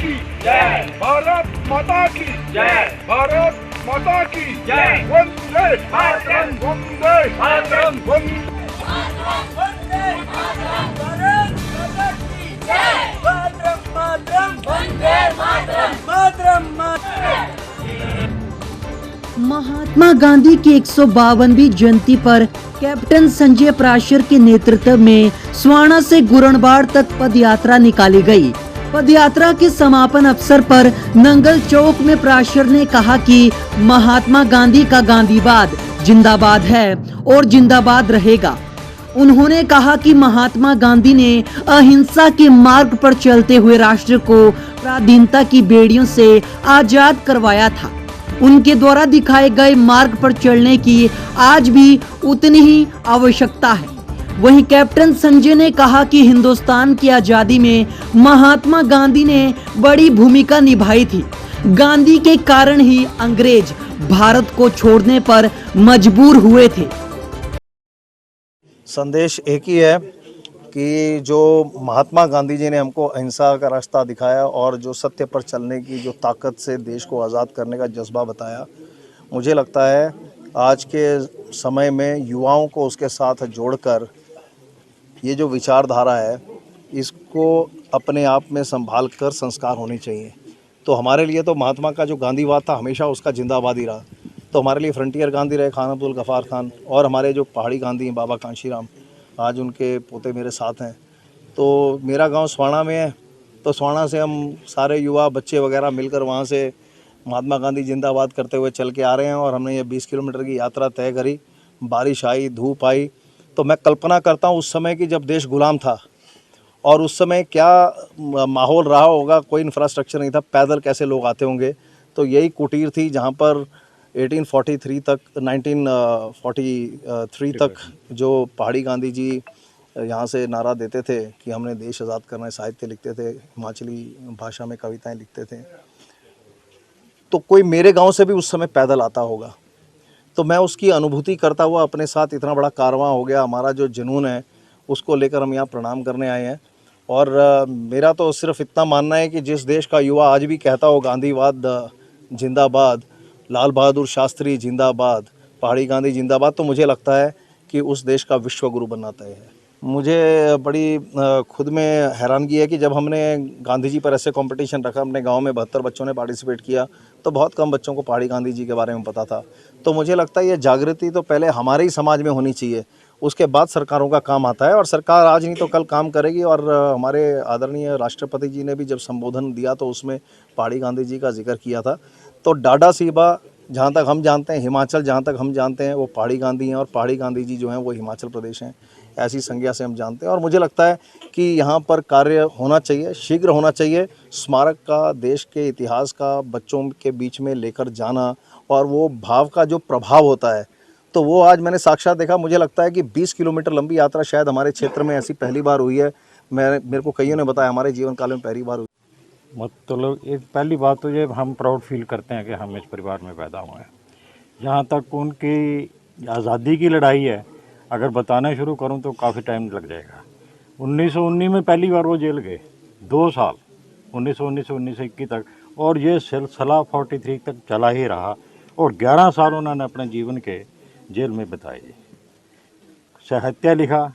की जय, भारत माता की जय, भारत माता की जय, वंदे मातरम, वंदे मातरम, वंदे महात्मा गांधी की 152वीं जयंती पर कैप्टन संजय प्राशर के नेतृत्व में स्वाना से गुरणबाड़ तक पद यात्रा निकाली गई। पद यात्रा के समापन अवसर पर नंगल चौक में प्राशर ने कहा कि महात्मा गांधी का गांधीवाद जिंदाबाद है और जिंदाबाद रहेगा। उन्होंने कहा कि महात्मा गांधी ने अहिंसा के मार्ग पर चलते हुए राष्ट्र को पराधीनता की बेड़ियों से आजाद करवाया था। उनके द्वारा दिखाए गए मार्ग पर चलने की आज भी उतनी ही आवश्यकता है। वहीं कैप्टन संजय ने कहा कि हिंदुस्तान की आजादी में महात्मा गांधी ने बड़ी भूमिका निभाई थी। गांधी के कारण ही अंग्रेज भारत को छोड़ने पर मजबूर हुए थे। संदेश एक ही है कि जो महात्मा गांधी जी ने हमको अहिंसा का रास्ता दिखाया और जो सत्य पर चलने की जो ताकत से देश को आज़ाद करने का जज्बा बताया, मुझे लगता है आज के समय में युवाओं को उसके साथ जोड़कर ये जो विचारधारा है इसको अपने आप में संभाल कर संस्कार होने चाहिए। तो हमारे लिए तो महात्मा का जो गांधीवाद था हमेशा उसका जिंदाबाद ही रहा। तो हमारे लिए फ्रंटियर गांधी रहे खान अब्दुल गफ़ार खान, और हमारे जो पहाड़ी गांधी हैं बाबा कांशीराम, आज उनके पोते मेरे साथ हैं। तो मेरा गांव स्वाना में है, तो स्वाना से हम सारे युवा बच्चे वगैरह मिलकर वहाँ से महात्मा गांधी जिंदाबाद करते हुए चल के आ रहे हैं और हमने ये 20 किलोमीटर की यात्रा तय करी। बारिश आई, धूप आई, तो मैं कल्पना करता हूँ उस समय की जब देश गुलाम था और उस समय क्या माहौल रहा होगा। कोई इंफ्रास्ट्रक्चर नहीं था, पैदल कैसे लोग आते होंगे। तो यही कुटीर थी जहाँ पर 1843 तक 1943 तक जो पहाड़ी गांधी जी यहाँ से नारा देते थे कि हमने देश आज़ाद करना है, साहित्य लिखते थे, हिमाचली भाषा में कविताएं लिखते थे। तो कोई मेरे गांव से भी उस समय पैदल आता होगा। तो मैं उसकी अनुभूति करता हुआ अपने साथ इतना बड़ा कारवां हो गया, हमारा जो जुनून है उसको लेकर हम यहाँ प्रणाम करने आए हैं। और मेरा तो सिर्फ इतना मानना है कि जिस देश का युवा आज भी कहता हो गांधीवाद जिंदाबाद, लाल बहादुर शास्त्री जिंदाबाद, पहाड़ी गांधी जिंदाबाद, तो मुझे लगता है कि उस देश का विश्व गुरु बनना तय है। मुझे बड़ी खुद में हैरानगी है कि जब हमने गांधी जी पर ऐसे कंपटीशन रखा, अपने गांव में 72 बच्चों ने पार्टिसिपेट किया, तो बहुत कम बच्चों को पहाड़ी गांधी जी के बारे में पता था। तो मुझे लगता है ये जागृति तो पहले हमारे ही समाज में होनी चाहिए, उसके बाद सरकारों का काम आता है। और सरकार आज नहीं तो कल काम करेगी। और हमारे आदरणीय राष्ट्रपति जी ने भी जब संबोधन दिया तो उसमें पहाड़ी गांधी जी का जिक्र किया था। तो डाडा सीबा जहाँ तक हम जानते हैं, हिमाचल जहाँ तक हम जानते हैं वो पहाड़ी गांधी हैं, और पहाड़ी गांधी जी जो हैं वो हिमाचल प्रदेश हैं, ऐसी संज्ञा से हम जानते हैं। और मुझे लगता है कि यहाँ पर कार्य होना चाहिए, शीघ्र होना चाहिए। स्मारक का देश के इतिहास का बच्चों के बीच में लेकर जाना और वो भाव का जो प्रभाव होता है, तो वो आज मैंने साक्षात देखा। मुझे लगता है कि 20 किलोमीटर लंबी यात्रा शायद हमारे क्षेत्र में ऐसी पहली बार हुई है। मेरे को कईयों ने बताया हमारे जीवन काल में पहली बार हुई। मतलब एक पहली बात तो ये हम प्राउड फील करते हैं कि हम इस परिवार में पैदा हुए हैं। जहाँ तक उनकी आज़ादी की लड़ाई है, अगर बताना शुरू करूँ तो काफ़ी टाइम लग जाएगा। 1919 में पहली बार वो जेल गए, 2 साल, 1919 से 1921 तक, और ये सिलसिला 43 तक चला ही रहा। और 11 साल उन्होंने अपने जीवन के जेल में बिताए। साहित्य लिखा,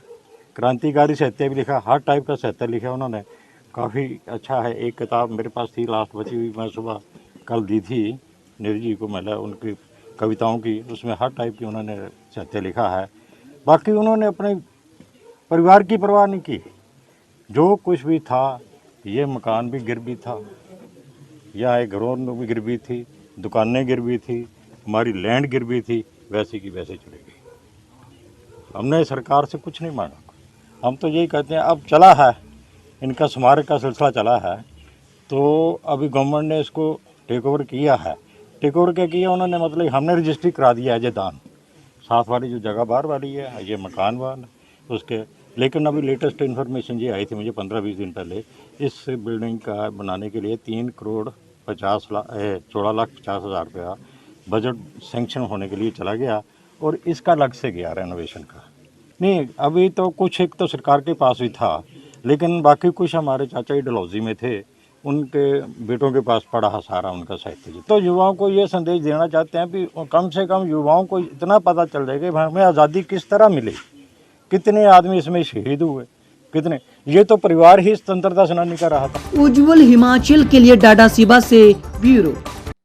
क्रांतिकारी साहित्य भी लिखा, हर टाइप का साहित्य लिखा उन्होंने, काफ़ी अच्छा है। एक किताब मेरे पास थी लास्ट बची हुई, मैं सुबह कल दी थी नीरज जी को, मैंने उनकी कविताओं की, उसमें हर टाइप की उन्होंने साहित्य लिखा है। बाकी उन्होंने अपने परिवार की परवाह नहीं की। जो कुछ भी था, ये मकान भी गिरवी था, या एक घरों में भी गिरवी थी, दुकानें गिरवी थी, हमारी लैंड गिरवी थी, वैसे की वैसे चली गई। हमने सरकार से कुछ नहीं मांगा। हम तो यही कहते हैं, अब चला है इनका स्मारक का सिलसिला चला है, तो अभी गवर्नमेंट ने इसको टेक ओवर किया है। टेक ओवर क्या किया उन्होंने, मतलब हमने रजिस्ट्री करा दिया है ये दान, साथ वाली जो जगह बाहर वाली है ये मकान वाला उसके। लेकिन अभी लेटेस्ट इन्फॉर्मेशन ये आई थी मुझे 15-20 दिन पहले, इस बिल्डिंग का बनाने के लिए 3,14,50,000 रुपया बजट सेंक्शन होने के लिए चला गया, और इसका अलग से गया रेनोवेशन का। नहीं, अभी तो कुछ एक तो सरकार के पास भी था, लेकिन बाकी कुछ हमारे चाचा ही डलहौजी में थे, उनके बेटों के पास पड़ा है सारा उनका साहित्य जी। तो युवाओं को ये संदेश देना चाहते हैं कि कम से कम युवाओं को इतना पता चल जाए कि हमें आज़ादी किस तरह मिली, कितने आदमी इसमें शहीद हुए, कितने, ये तो परिवार ही स्वतंत्रता सेनानी का रहा था। उज्जवल हिमाचल के लिए डाडा सिबा से ब्यूरो।